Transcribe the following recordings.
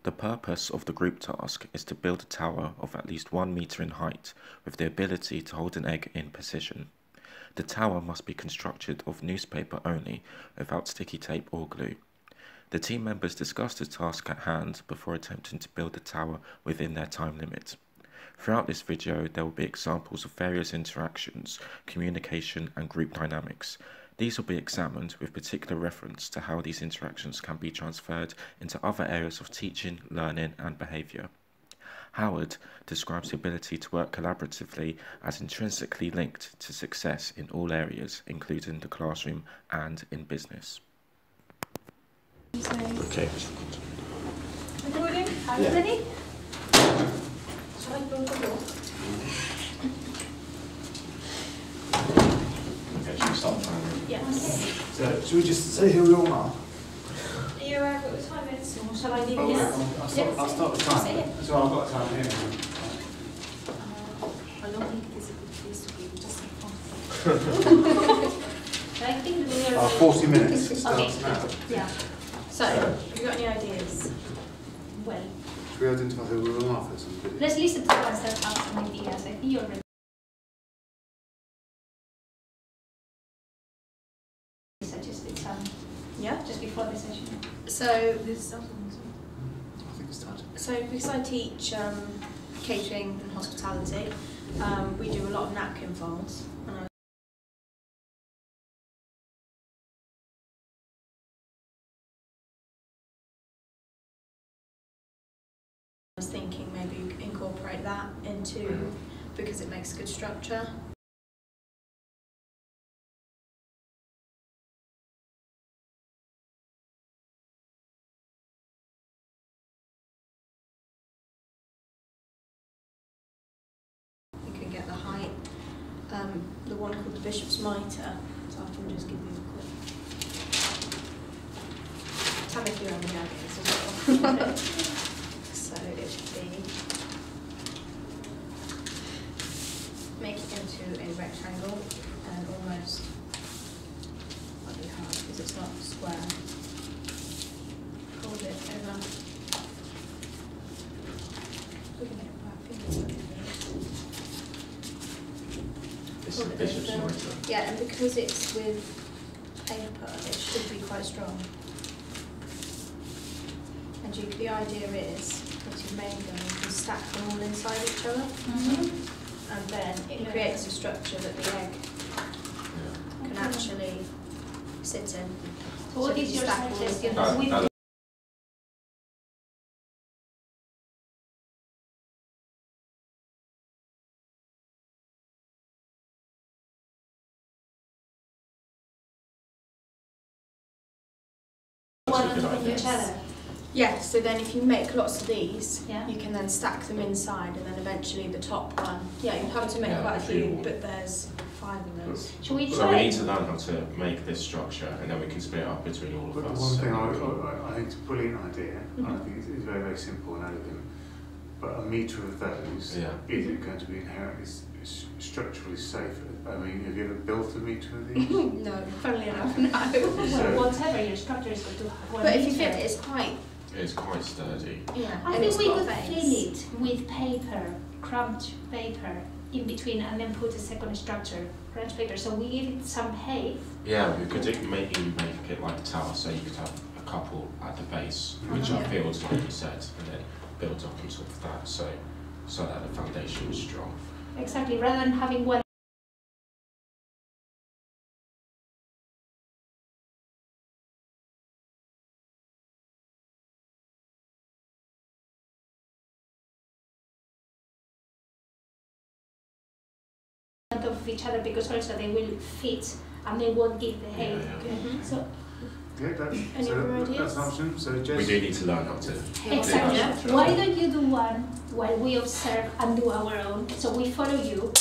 The purpose of the group task is to build a tower of at least 1 meter in height with the ability to hold an egg in position. The tower must be constructed of newspaper only, without sticky tape or glue. The team members discussed the task at hand before attempting to build the tower within their time limit. Throughout this video, there will be examples of various interactions, communication and group dynamics. These will be examined with particular reference to how these interactions can be transferred into other areas of teaching, learning and behaviour. Howard describes the ability to work collaboratively as intrinsically linked to success in all areas, including the classroom and in business. Okay. Recording? Are you ready? Shall I close the door? Okay, should we start timing? Yes. So, should we just say who we all are? Are you alright with the timings, or shall I leave Oh, it? I'll start the time. So I've got a time here. I don't think this is a good place to be, just fun. I think we are... 40 minutes. It starts Okay. now. Yeah. So, have you got any ideas? Well, Should we identify who we all are first? let's listen to ones that have some ideas. I think you're ready. Suggested some. Yeah, just before the session. So, I think it's time. so because I teach catering and hospitality, we do a lot of napkin folds. And I was thinking maybe you could incorporate that into, because it makes good structure. Get the height, the one called the Bishop's Mitre, so I can just give you a quick. Tell me if you have any ideas as well. So it should be, make it into a rectangle and almost, might be hard because it's not square. Fold it over. We can get it back, fingers like this. Bishop's Mitre. Yeah, and because it's with paper, it should be quite strong. And the idea is, once you've made them, you can stack them all inside each other. And then it creates a structure that the egg can actually sit in. So what is your suggestion? One on top of each other. Yeah, so then if you make lots of these, Yeah. you can then stack them inside, and then eventually the top one. Yeah, you have to make quite a few, but there's 5 of those. Should we So try? we need to learn how to make this structure and then we can split it up between all of But us. one thing I think it's a brilliant idea, and I think it's very, very simple and elegant, but a metre of those, Yeah. is it going to be inherently structurally safe? I mean, have you ever built a metre of these? No, funnily enough, no. Well, whatever your structure is going to have one But if you meter. fit it, it's quite, It's quite sturdy. yeah. I and think it's we got could veins. fill it with paper, crunched paper in between, and then put a second structure, crunched paper. So we give it some height. Yeah, we could maybe make it like a tower, so you could have a couple at the base, which are filled, like you said, and then build up on top of that, so that the foundation is strong. Exactly, rather than having one of each other, because also they will fit and they won't give the height. Mhm. So Yeah, that's, Any so other that's ideas? an option. So Jess, We do need to learn how to. exactly. Yeah. Why don't you do one while we observe and do our own? So we follow you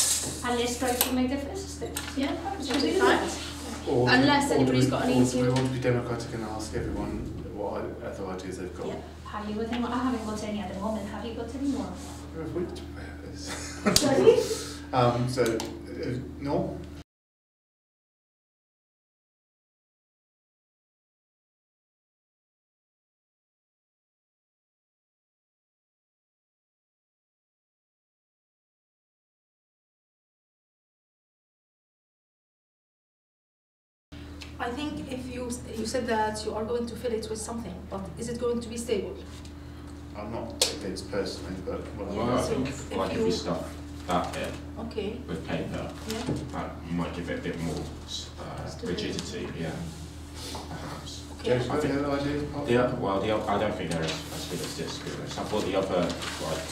and let's try to make the first step. Yeah, Should we be do fine. that? Or Unless do anybody's we- got an or do easier- we want to be democratic and ask everyone what other ideas they've got? Yeah. Have you got any more? I haven't got any at the moment. Have you got any more? We've a week to prepare this. Sorry? So, Nour? I think if you said that you are going to fill it with something, but is it going to be stable? I'm not convinced personally, but Well, I think like if you stuff that bit Okay. with paper, Yeah. that might give it a bit more rigidity. Yeah, perhaps. Okay. James, have you got any ideas? I don't think they're as good as this. To be honest. I thought the other like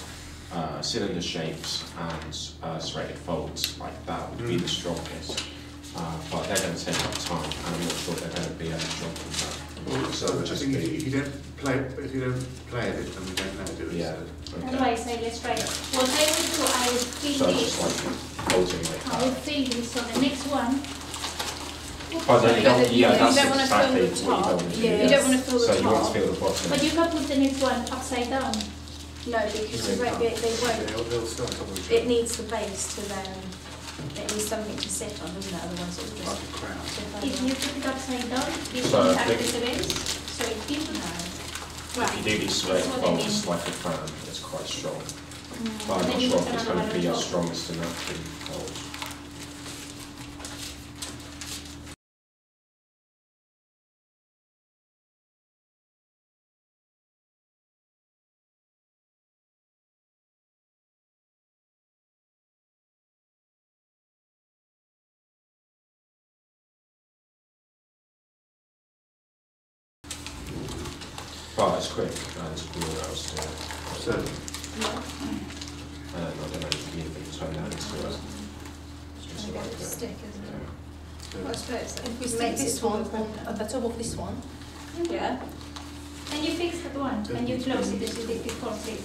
cylinder shapes and serrated folds like that would be the strongest, but they're going to take up time, and I'm not sure they're going to be as strong as that. Well, So so it would I just think be if you don't play it, then we don't know, do we? yeah. So, Okay. Otherwise, let's try it. What I would do, I would fill So this. just like folding like I would that. fill this. So the next one. But then you don't, You yeah, that's don't wanna fill exactly the what you top. don't want to do. Yeah. You don't want to fill the So top. you want to fill the bottom. But you can put the next one upside down. No, because they won't. they'll still on top of each other. It needs the base to then. It needs something to sit on, doesn't it? Otherwise, it will Like just. a crown. If you put it upside down, this So will I act think- as a base. So if you put If you do these straight That's what I folds mean. like a fan, it's quite strong. But I'm Then not you sure put if it's another going to be one on as top. strong as the napkin fold. But it's quick, and it's cool what else to do. So, I don't know if you can turn that into a... Trying to get it to stick, isn't it? Well, I suppose so. If we stick Makes this it one more- at the top of this one, Yeah. and you fix that one, and you close it as you did before, please.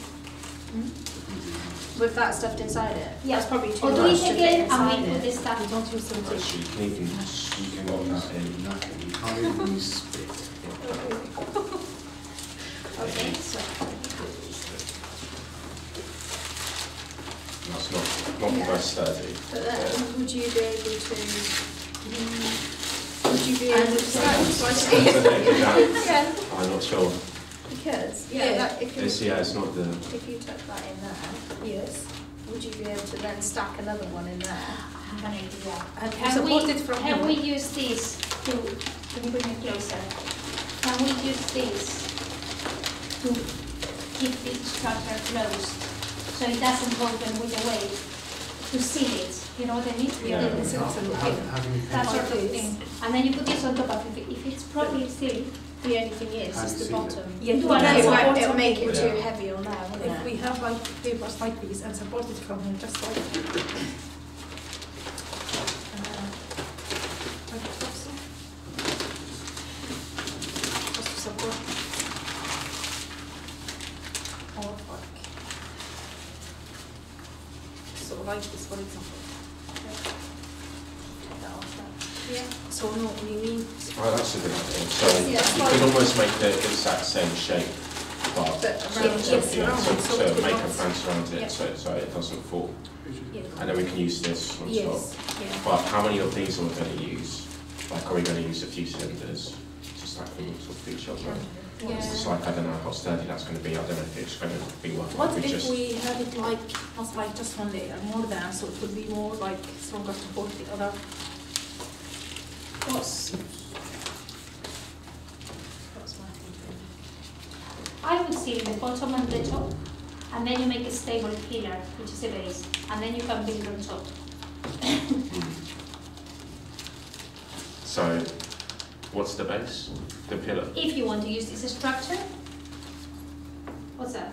With that stuffed inside it. Yeah. That's probably too Or do much it to fit again, inside and we put it. the stuff. we don't use the tape. Actually, you can lock that in. you can't even use spit. Okay, so That's not the most sturdy. But then, would you be able to? Would you be able to slice it? Yeah. I'm not sure. Because Yeah. that, if It's, you yeah, it's not the... if you took that in there, Yes. would you be able to then stack another one in there? I have an idea. And Can support we, it from can here. we use this to, can you bring it closer? Can we use this to keep this structure closed so it doesn't open with the weight, to seal it, you know what I mean? Yeah. It's How okay. can you That sort of Like this. thing. And then you put this on top of it. If it's properly sealed, The only thing is, How is do the you seal it? bottom. Yeah, Do we I can know It what- support won't, it'll make it Yeah. too heavy on there, won't If it? we have like papers like these and support it from here, just like like so. Just to support. Or like so, like this, for example. Take that off there. yeah. So no, we mean Oh, that's a good idea. So Yeah, you fine. could almost make the exact same shape, but But so, around so, it. yeah, Around so, it, so so it will make a not- fence around it Yeah. so it doesn't fall. yeah. And then we can use this on top. Yes, yeah. But how many of these are we going to use? Like, are we going to use a few cylinders to stack them on top of each other? Yeah. It's like, I don't know how sturdy that's going to be. I don't know if it's going to be worth it. What We if just, we have it like, not like just one layer, more than, so it would be more like stronger to hold the other? What's my thinking? I would seal the bottom and the top, and then you make a stable pillar, which is a base, and then you can build on top. So, what's the base? The pillar? If you want to use this structure, what's that?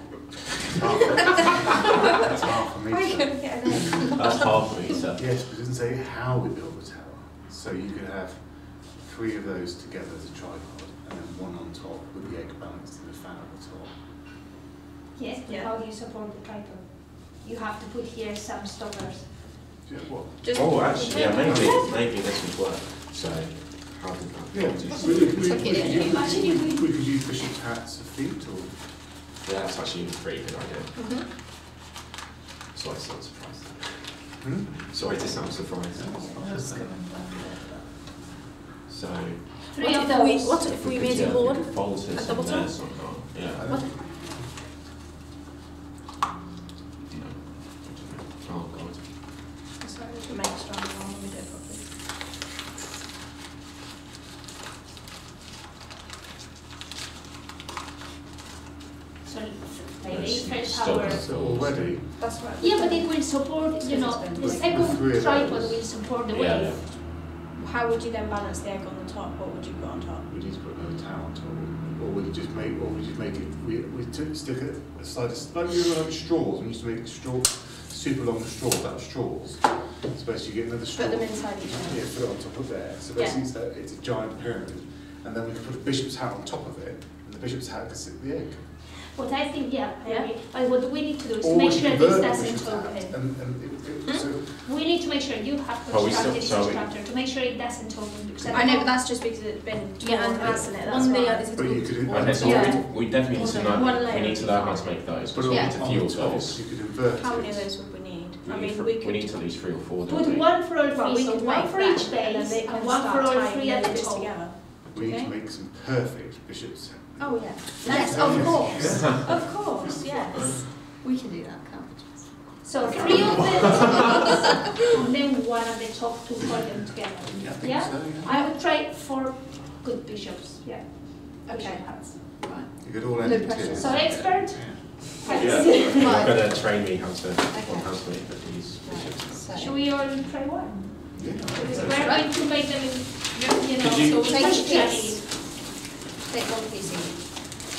That's half a metre. get an That's half a metre. Yes, but it doesn't say how we build the tower. So you could have 3 of those together as a tripod, and then one on top with the egg balanced in the fan at the top. Yes, but Yeah. how do you support the tripod? You have to put here some stoppers. Yeah, what? Just Oh, actually, yeah, maybe this would work. So, how did that? Yeah, we could use bishop's hats of feet, or Yeah, that's actually a pretty good idea. Sorry, to sound surprised. Sorry to sound surprised. So, Three of those. What if we made a hole? fold this at the in bottom? there somehow. Yeah. What? Oh god. Sorry, we can make a stronger one when we do it properly. tower. So already, That's right. Yeah, but it will support, you know, the second tripod will support the Yeah. weight. How would you then balance the egg on the top? What would you put on top? we need to put another tower on top, or we could just make it. Stick it aside, like you know, like straws. We used to make super long straws out of straws. So basically, you get another straw. Put them inside each other. Yeah, put it on top of there. So basically, it's a giant pyramid, and then we can put a bishop's hat on top of it, and the bishop's hat can sit the egg. What I think, I Yeah. agree. But what we need to do is Or make we sure can this convert the doesn't bishop's hat, open. so We need to make sure you have But we constructed still- this so we- structure to make sure it doesn't open. Because I know, but that's just because it's been torn, hasn't it? That's One layer why. is But you could Okay, so Yeah. we definitely need to One know. layer We need is to learn how fine. to make those. But Because we Yeah. need to on feel the top, those. you could invert How it. many of those would we need? I We mean, need, we could at least 3 or 4. put don't we? one for all Right, three, we so could one make for that, each and then base they and can one for start all tying three at the this top. together. We need Okay. to make some perfect bishops. Oh yeah. Yes, Of course. Of course. Yes. We can do that, can't we? So 3 of them, and then one at the top to hold them together. I think Yeah? so, yeah. I would try 4 good bishops. Yeah. Okay. Bishop hats. Right. You could all No end it pressure. here. So expert. Yeah, Hats. you're Right. going to train me how to Okay. make these bishops. So. Should we all try one? Yeah. Because we're going to make them, you know, Could you- so Take a touch piece. Take one piece each.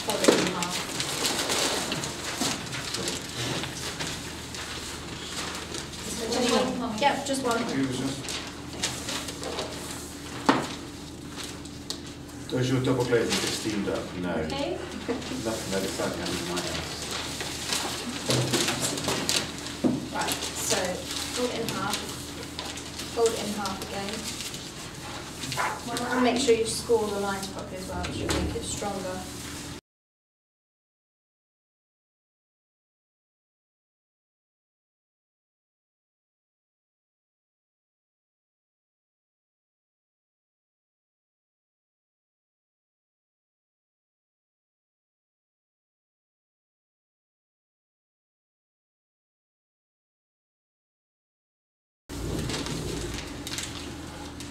Fold it in half. Just one. Yep, just one. It was just. Does your double glazing get steamed up? No. Okay. Nothing that exciting happened in my house. Right, so fold it in half. Fold it in half again. And make sure you score the lines properly as well, it should make it stronger.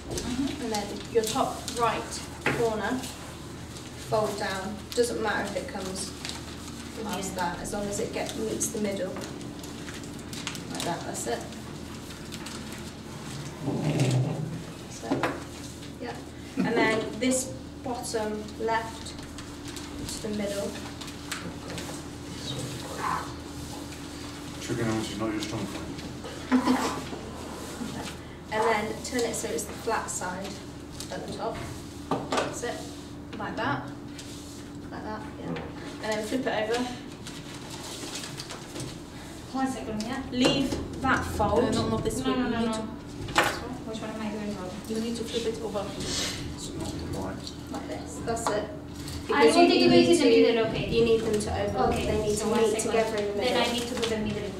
And then your top right corner, fold down. Doesn't matter if it comes past that, as long as it meets the middle. Like that, that's it. So, yeah. And then this bottom left to the middle. Trigonometry is not your strong point. And then turn it so it's the flat side at the top. That's it. Like that. Like that, yeah. And then flip it over. 1 second, yeah? Leave that fold. Not this way. No, no, You no, need no. to- Which one am I doing wrong? You need to flip it over. It's not right. Like this. That's it. I want to do it in the need middle, okay. You need them to overlap. Okay, They need so to 1 meet second. together in the middle. Then I need to do the middle.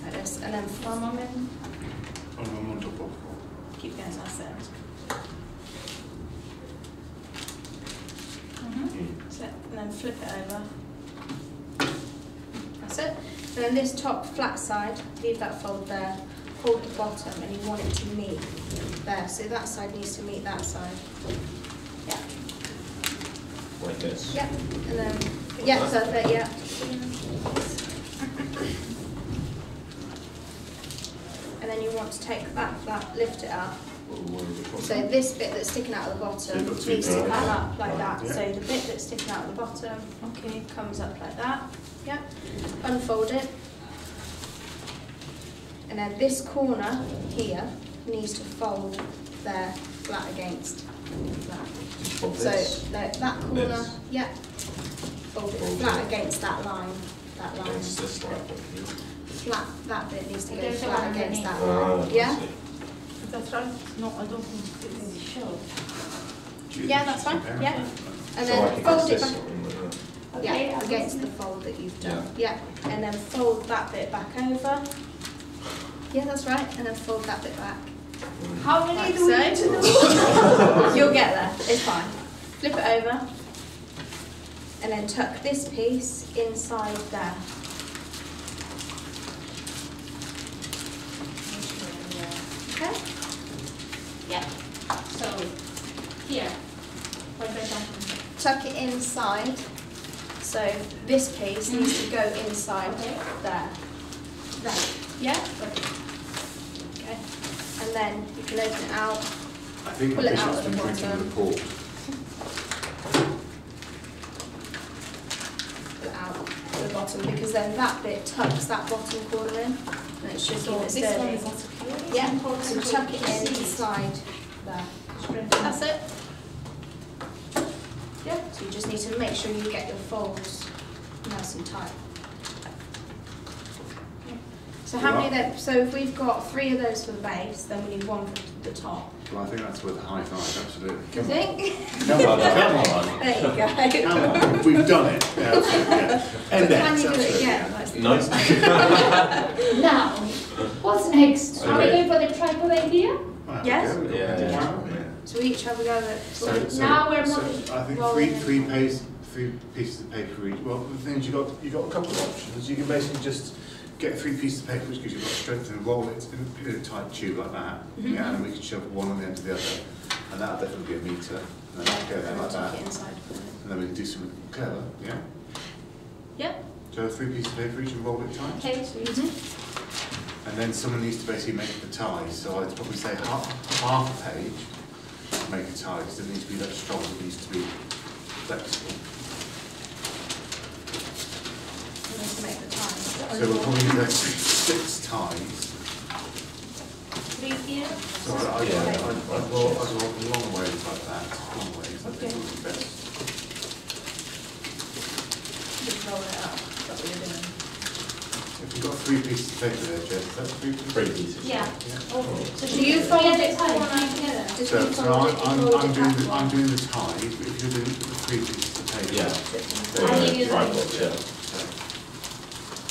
Like this. And then One moment. I'm on top of. keep going, so that's it. That's it. And then flip it over. That's it. And then this top flat side, leave that fold there. Hold the bottom, and you want it to meet there. So that side needs to meet that side. Yeah. Like this. Yeah. And then yeah, perfect. Yeah. And then you want to take that flat, lift it up. So this bit that's sticking out of the bottom So you've got two needs to bits. come up like Right, that. yeah. So the bit that's sticking out of the bottom, okay, comes up like that. Yeah. Unfold it. And then this corner here needs to fold there, flat against that. Fold So this. no, that corner, This. yeah. Fold it Fold flat it. against that line. That line. Against this line. Flat. That bit needs to go There's a flat one against that underneath. line. Yeah. That's right. No, I don't think it is sure. Yeah, that's fine. Yeah. And So then like fold it against back. this one, Okay, Yeah, I'll against do the it. fold that you've done. Yeah. And then fold that bit back over. Yeah, that's right. And then fold that bit back. How many Like do we so. need to do? You'll get there. It's fine. Flip it over. And then tuck this piece inside there. Okay? Yeah. So here. tuck it inside. So this piece needs to go inside there. There. Yeah? Okay. And then you can open it out. I think Pull my it out bishop's at the been drinking bottom. the port. Pull it out at the bottom because then that bit tucks that bottom corner in and it should keep it This one sturdy. is also clear. It's Yeah, important so to tuck it see inside there. That's it. Yeah, so you just need to make sure you get your folds nice and tight. So how many then? So if we've got 3 of those for the base, then we need 1 for the top. Well, I think that's worth a high five, absolutely. You think? Come on, come on. There you go. Come on, we've done it. Yeah, absolutely, yeah. But And can next, you do it absolutely, again? yeah. That's the No. question. Now, what's next? Are we Okay. going for the tripod idea? Well, Yes? we've got Yeah. the camera, yeah. So we each have a go at it. Now we're so moving- I think rolling three pieces of paper each. Well, the thing is you got a couple of options. You can basically just get 3 pieces of paper, which gives you a lot of strength, and roll it in a tight tube like that. Mhm. Yeah, and then we can shove one on the end of the other, and that'll definitely be a metre. And then go there like Tuck that, it inside. and then we can do something clever. Yeah. Yep. So 3 pieces of paper each and roll it tight. Okay, so And then someone needs to basically make the ties. So I'd probably say half a page to make a tie, because it needs to be that strong, it needs to be flexible. We need to make the ties. So we'll probably need like 6 ties. 3 here. So I'd roll long ways like that, long ways, I think would be best. Just roll it up. That's what you're doing. If you've got 3 pieces of paper there, Jess, that's 3 pieces? 3 pieces. Yeah. Yeah. So Do should you we fold at it a time? corner? Together. Just So, you so fold it, you fold it I'm backwards. doing the ties, but if you're doing the 3 pieces of paper. Yeah. I give you the- Tripod, yeah.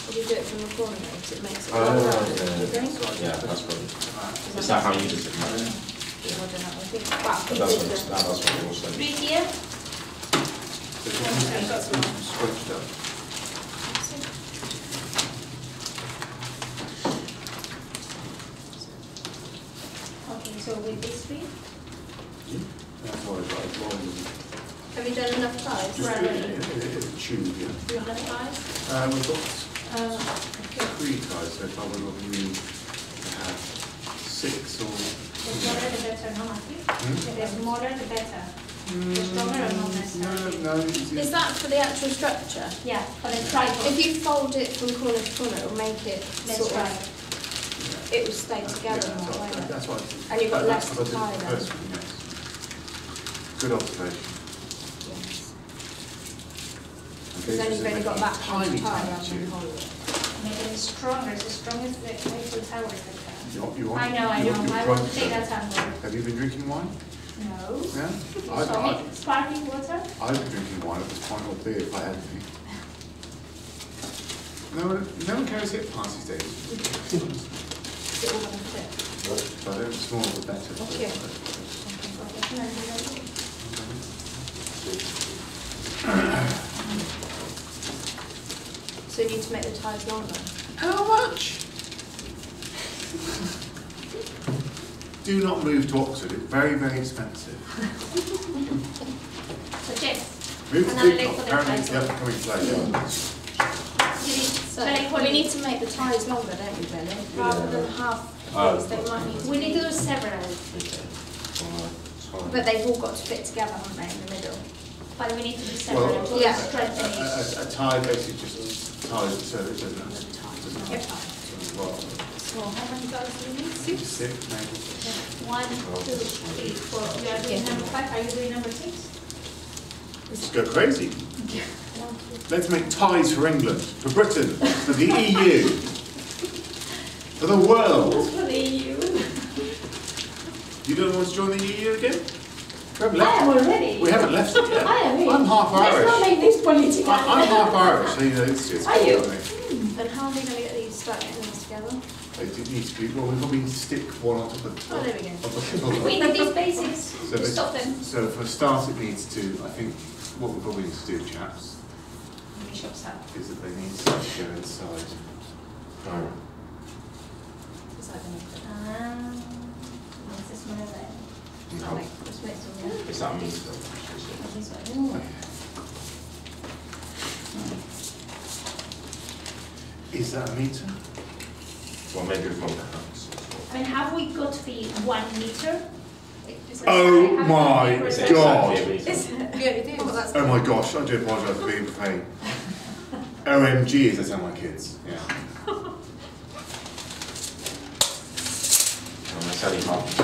Would you do it from the corner though, because it makes it Oh, roll yeah, round, yeah, do you think? Yeah, that's probably. Right. Is that how you just I don't know, I think, well, That's what it's that's what it was saying. 3 here. So it's squished up. Okay, so with this 3. That's why I've got it rolling. Have you done enough ties? Just Right. do it, it's a tube, yeah. Do you have ties? We've got Okay. 3 ties so far, we're going to need to have 6 or... The smaller the better, no, Matthew? Hmm? The smaller the better. The stronger or not necessarily? No, Is that for the actual structure? Yeah, for the tripod. If you fold it from corner to corner, it will make it Let's sort try. of, it will stay together more, won't it? That's what And you've got less that's to what I tie did then. the first one, yes. Good observation. Yes. Okay, Because then so you've only make got a that much tiny, tie tiny rather than tube. the whole of it. Make it stronger, it's the strongest the Eiffel Tower is like that. You want, I know, you're I want to drunk, take so- that sample. Have you been drinking wine? No. Yeah? Sorry, sparkling water? I'd be drinking wine at this point, or beer if I had any. No one carries hip pints these days. Is it all going to fit? So I don't, the smaller the better. Thank you. So you need to make the ties longer. How much? Do not move to Oxford, it's very, very expensive. So Jess, Move to Another leg Peacock, for the apparently it's the tripod. upcoming flight. So shall I call we it? need to make the ties longer, don't we, Billy? Rather than half these, they might need to We need to do several, Okay. Fine. But they've all got to fit together, haven't they, in the middle? but we need to do several Well, to yeah. strengthen it. A tie basically just ties it so that it doesn't Yep. well, So how many ties do we need? 6 maybe. 1, 2, 3, 4. You are doing number 5, are you doing number 6? Let's go crazy. Let's make ties for England, for Britain, for the EU, for the world. For the EU. You don't want to join the EU again? We haven't I am left, already. we haven't left it yet. I am in. I'm half Let's not Irish. make this political. I'm half Irish, so you know, it's Are you? cool, I think. Then how are we going to get these start getting these together? It needs to be, well, we probably stick one on top of Oh, there we go. the We need these basics So to stop them. So for a start, it needs to, I think, what we probably need to do, chaps, Bishop's up. is that they need to go inside. Alright. Is that going to fit? This is smaller than. No. Just make some Is that me? This way. Oh, yeah. Is that a metre? Well, maybe from the house. I mean, have we got to be 1 meter? Oh my God! Yeah, it is. Oh my gosh, I do apologise for being profane. OMG, as I tell my kids. Yeah. That's only half.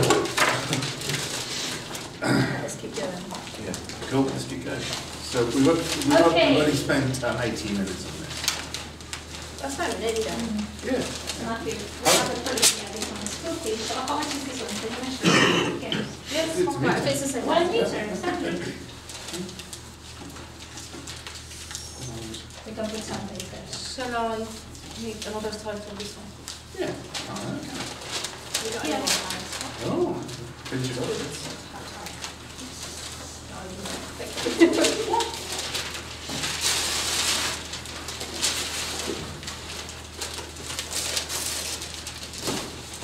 Let's keep going. Yeah. Cool, let's keep going. So we've already spent 18 minutes on this. That's not nearly done. Yeah. Matthew, we have a policy at this one. School fees, so how much is this one? Can you mention? Yes, It's right, if it's the same. 1 meter, exactly. We can put some papers. Shall I make another title for this one? Yeah. We don't Yeah. have more time. Oh, finish it up.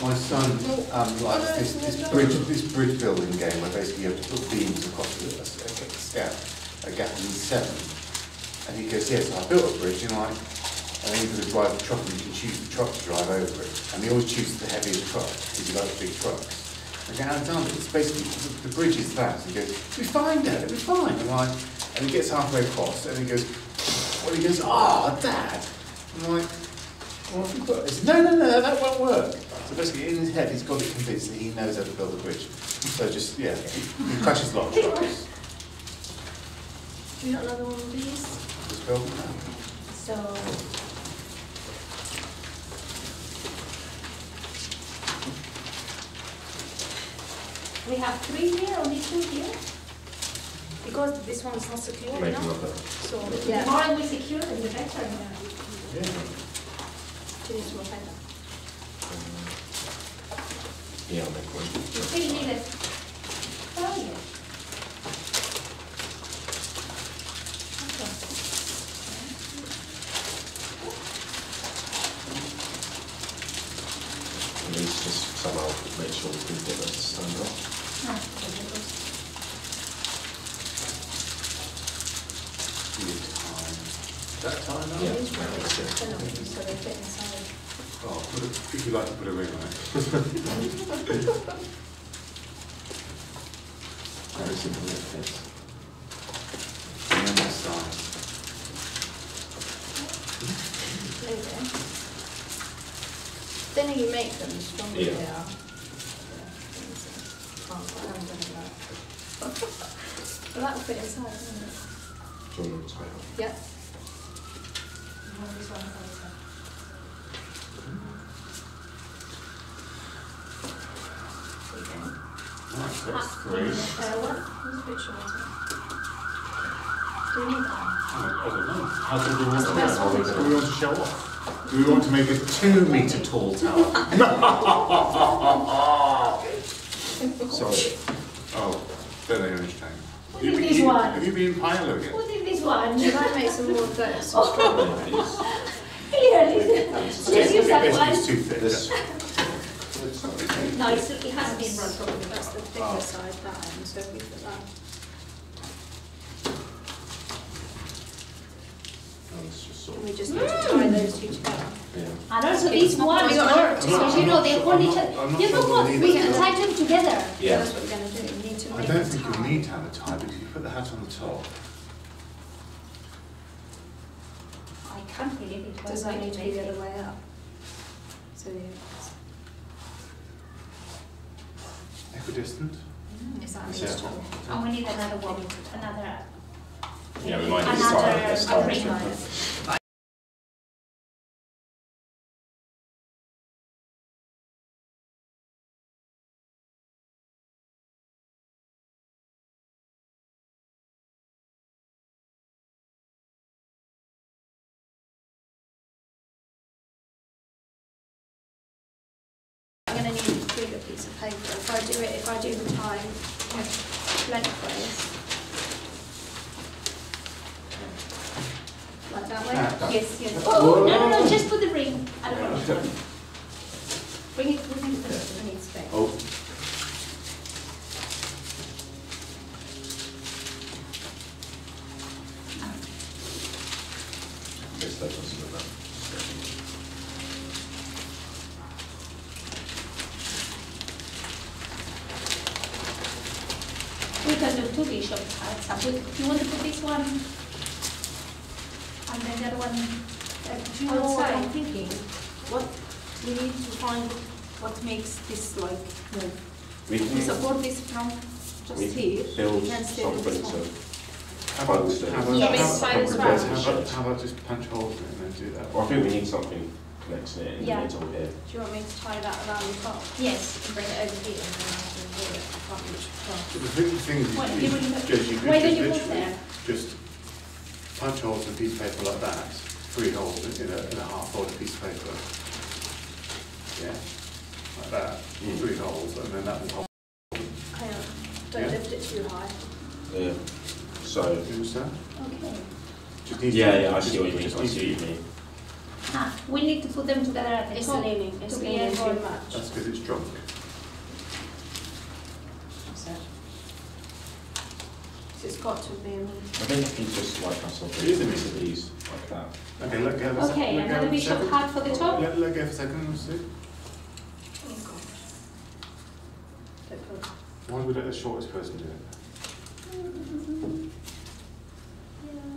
My son likes this bridge building game where basically you have to put beams across a gap in 7. And he goes, yes, I built a bridge and then you've got to drive the truck and you can choose the truck to drive over it. And he always chooses the heaviest truck because he likes big trucks. I go, Alexander, it's basically, the bridge is that. And he goes, it'll be fine, Dad, it'll be fine. And he gets halfway across and he goes, Dad. I'm like, well, if you put, he said, no, that won't work. So basically in his head he's got it convinced that he knows how to build a bridge. So just, yeah, he crashes a lot of trucks. Do you want another one of these? Just build them now. So, we have 3 here, only 2 here. Because this one is not secure Make enough. another. So The more we secure, the better. Yeah. Do you need some more paper? Yeah, I'll make one. You still need it. Oh, yeah. At least just somehow make sure we can get those to stand up. Is that time now? Yeah. So they fit inside. Oh, if you like to put a ring on it. Very simple, yes. And then this side. There you go. Then you make them stronger Yeah. they are. I haven't done that. Well, that will fit inside, won't it? Do you want to try it? Yep. This one also. Right, so that's 3. What? Who's a bit shorter? Do we need that? I don't know. How do we want to That's do what it? Do we want to show off? Do we want to make a 2 metre tall tower? Sorry. Oh, don't know your time. Who did this one? Have you been Pilo again? Who did this one? Should I make some more of those? Some stronger ones? Clearly. Just use that Basically, it's one. too thick. This. No, it hasn't been run properly. That's the thicker side, that end, so if we put that. Oh, it's just sort And of, we just need to tie those two together. yeah. And also these ones We got work, enough. because you know they hold each other. I'm not You know sure what? we need We it. can tie them together. So Yeah. that's what we're going to do. We need to I make don't a think tie. you need to have a tie because you put the hat on the top. I can't believe it. Does that need to be the other way up? So Equidistant. is that Yeah. neutral? And we need another one, another. Yeah, we might need to start with this Another time. ring. I'm going to need a bigger piece of paper. If I do the tie lengthways, like that way. Yes, yes. Oh, no, just put the ring. I don't want to. Bring it, I need space. Oh. Yes, that was good enough. we can do 2 bishop heights. Do you want to put this one and then the other one Do you know what outside? I'm thinking? What we need to find what makes this like move. We We can support this from just we here. build We can still do this something one. How about, Yes. how about just punch holes in it and then do that? Well, I think we need something connecting it in Yeah. the middle here. Do you want me to tie that around the top? Yes. And bring it over here and then I can do it. I can't reach across. The thing is, What, you you could wouldn't- just, you could why just don't you put literally there? just punch holes in a piece of paper like that, 3 holes in a half-folded piece of paper. Yeah, like that, 3 holes, and then that will hold. Hang on. Don't Yeah. lift it too high. Yeah. So. Do you understand? Okay. Just need to- Yeah, I see what you mean. just I need see to- what you mean. We need to put them together at the It's top. leaning. It's to be leaning able- too much. That's because it's drunk. That's it. So it's got to be a I think if you just like have something It is a into these like that. Okay, let go. for a Okay, let go another for a bishop second. hat for the top. Let go for a second, let's see. Oh god. Don't put. Why would we let the shortest person do it?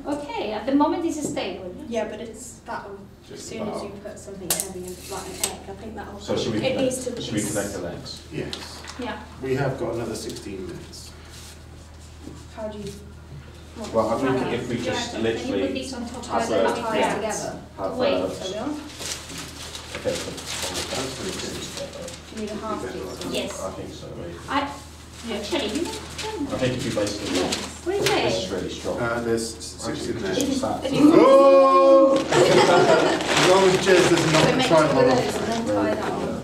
Okay, at the moment this is stable. Yeah, but it's that'll as Just soon as about. you put something heavy in, like an egg, I think that'll. So should we It needs connect, to. should we connect the legs? Yes. Yeah. We have got another 16 minutes. How do you? Well, I think Okay. if we just Can you put literally this on top have of a- the tie yeah. it together. have Wait. a So we on? effective That's pretty good. You need a half piece. Yes. I think so. Maybe. Actually, you know, I think if you basically what is this is it? really strong. There's 6 in there. Actually, this is that. Oh! As long as Jez does So not make try 2 of hard. those and then tie that on.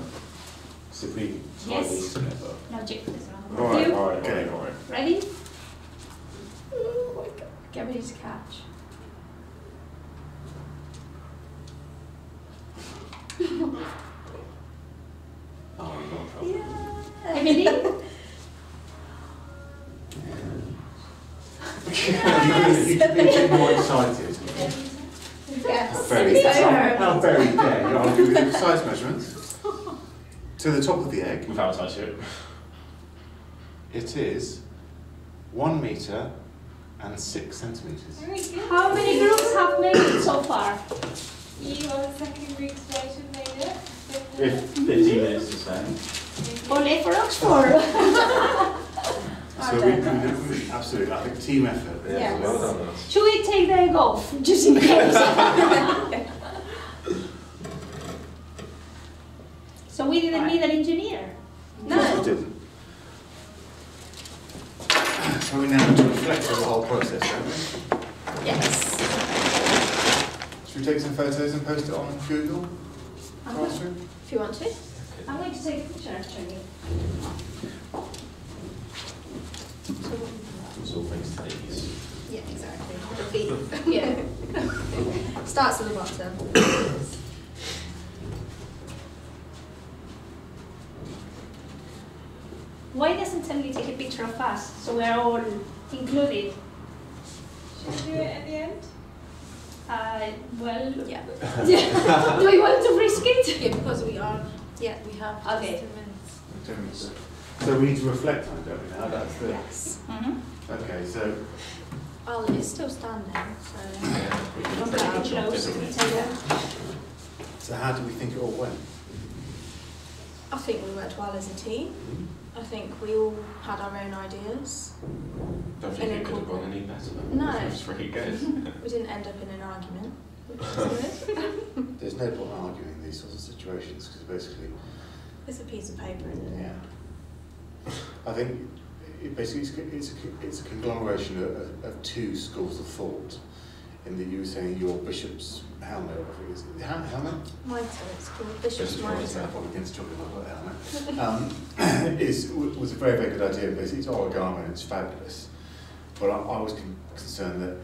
So if we tie Yes. these together. Now, Jake, this one. All right, You? Alright, Okay. alright. Ready? Oh my god. Get ready to catch. Oh, no. Yeah. Emily? You could be a bit more excited. Yes. How very dare you argue with the size measurements? To the top of the egg, Without touching it. it is 1 metre and 6 centimetres. How many groups have made it so far? You are the second group today to have made it. If 15 minutes is then. Only for Oxford. So we absolutely, I think team effort. Yes. Well done. Should we take the egg off, just in case? So we didn't need an engineer? No, we didn't. So we now have to reflect on the whole process, don't we? Yes. Should we take some photos and post it on Google Classroom? If you want to. I'm going to take a picture actually. It's all thanks to these. Yeah, exactly. The feet. Yeah. Starts at the bottom. Why doesn't somebody take a picture of us so we're all included? Should we do it at the end? Well, Yeah. do we want to risk it? Yeah, because we are. Yeah, we have. Okay. 2 minutes. So we need to reflect on it, don't we now? That's the, Yes. okay, so Oh, it's still standing, so. Yeah, we can Okay, take a job, close. isn't it? so how do we think it all went? I think we worked well as a team. I think we all had our own ideas. Don't think it could have gone any better. No. It was really good. We didn't end up in an argument, which is good. There's no point arguing in these sorts of situations because basically, It's a piece of paper, isn't it? yeah. I think it basically it's a conglomeration of 2 schools of thought. In that you were saying your bishop's helmet, I think is it helmet? Mitre, it's called Bishop's Mitre. I'm against talking about helmet. Was a very, very good idea. Basically, it's origami and it's fabulous. But I was concerned that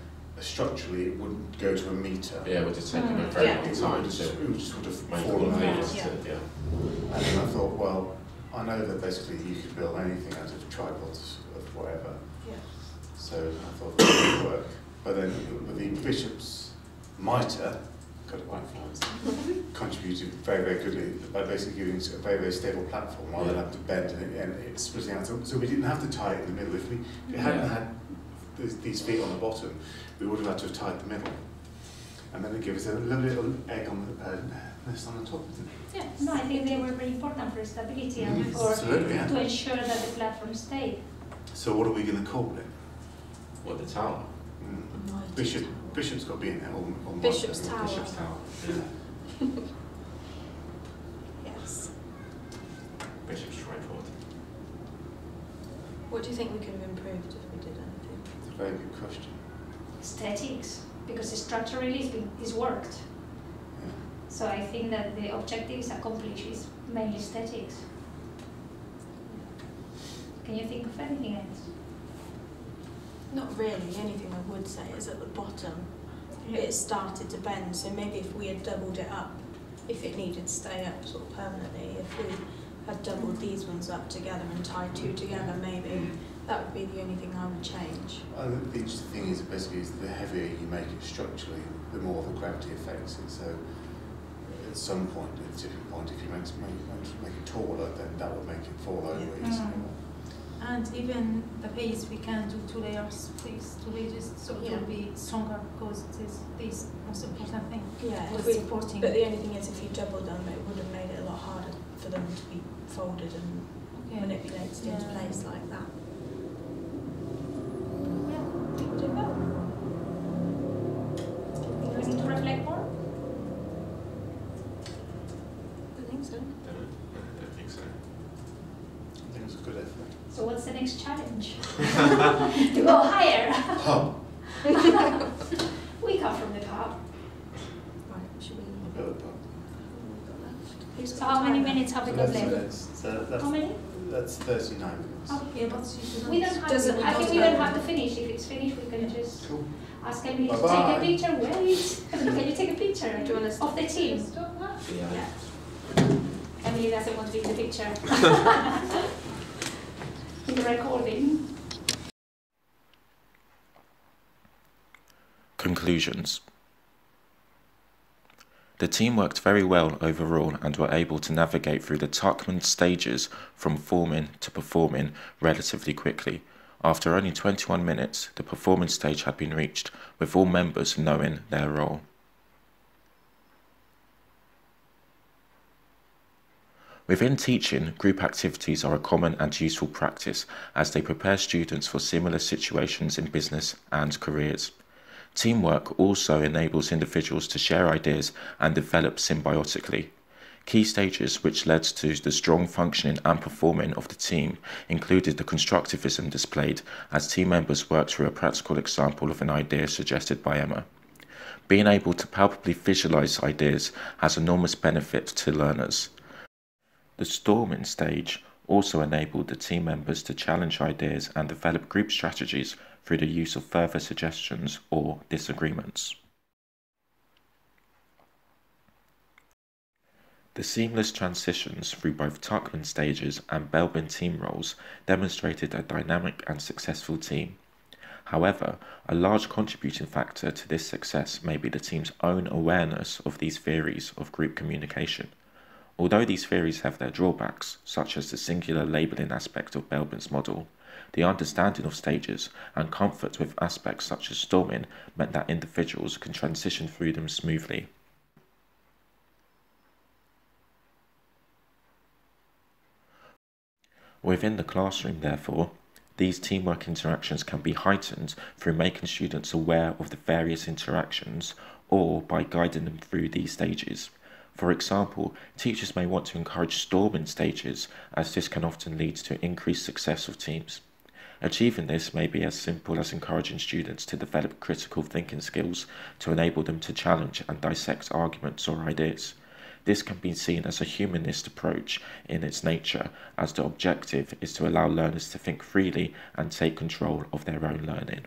structurally it wouldn't go to a metre. Yeah, it would have taken a very Yeah. long It time would to just would have make fallen all over. the Yeah. yeah. And then I thought, well, I know that basically you could build anything out of tripods of whatever. Yeah. So I thought that would work. But then with the bishop's mitre, got it right, flowers. Contributed very, very goodly by basically giving us a very, very stable platform rather than have to bend and it's splitting out. So we didn't have to tie it in the middle. If we hadn't had these feet on the bottom, we would have had to have tied the middle. And then it gave us a lovely little egg on the nest on the top, didn't it? Yes. No, I think they were very important for stability and for to ensure that the platform stayed. So what are we going to call it? What, the tower? Bishop's got to be in there. Bishop's Tower. Bishop's Tower. Yeah. Yes. Bishop's tripod. What do you think we could have improved if we did anything? It's a very good question. Aesthetics, because structurally it's worked. Yeah. So I think that the objective is accomplished is mainly aesthetics. Can you think of anything else? Not really. The only thing I would say is at the bottom, it started to bend. So maybe if we had doubled it up, if it needed to stay up sort of permanently, if we had doubled these ones up together and tied two together, maybe that would be the only thing I would change. The interesting thing is basically the heavier you make it structurally, the more the gravity affects it. So at some point, at a tipping point, if you make it taller, then that would make it fall over easily. And even the base, we can do 2 layers, please, 2 layers, so it will be stronger because it is this most important thing. Yeah, was supporting. But the only thing is, if you doubled them, it would have made it a lot harder for them to be folded and manipulated into place like that. Yeah, we could do well. Do we need to reflect more? I think so. I don't think so. I think it was a good effort. So what's the next challenge? To go higher. Pub. We come from the pub. Right, should we I'll go to the pub. So how many minutes have we got left? That's How many? That's 39 minutes. Oh, Yeah, but you we don't have Doesn't- to. I think we don't have to finish. If it's finished, we can just Cool. ask Emily to Bye-bye. take a picture. Wait, Emily, can you take a picture Do you want us of the team? Stop that. Yeah. Emily doesn't want to be in the picture. In the recording. Conclusions. The team worked very well overall and were able to navigate through the Tuckman stages from forming to performing relatively quickly. After only 21 minutes, the performance stage had been reached, with all members knowing their role. Within teaching, group activities are a common and useful practice as they prepare students for similar situations in business and careers. Teamwork also enables individuals to share ideas and develop symbiotically. Key stages which led to the strong functioning and performing of the team included the constructivism displayed as team members worked through a practical example of an idea suggested by Emma. Being able to palpably visualize ideas has enormous benefit to learners. The storming stage also enabled the team members to challenge ideas and develop group strategies through the use of further suggestions or disagreements. The seamless transitions through both Tuckman stages and Belbin team roles demonstrated a dynamic and successful team. However, a large contributing factor to this success may be the team's own awareness of these theories of group communication. Although these theories have their drawbacks, such as the singular labelling aspect of Belbin's model, the understanding of stages and comfort with aspects such as storming meant that individuals can transition through them smoothly. Within the classroom, therefore, these teamwork interactions can be heightened through making students aware of the various interactions or by guiding them through these stages. For example, teachers may want to encourage storming stages as this can often lead to increased success of teams. Achieving this may be as simple as encouraging students to develop critical thinking skills to enable them to challenge and dissect arguments or ideas. This can be seen as a humanist approach in its nature, as the objective is to allow learners to think freely and take control of their own learning.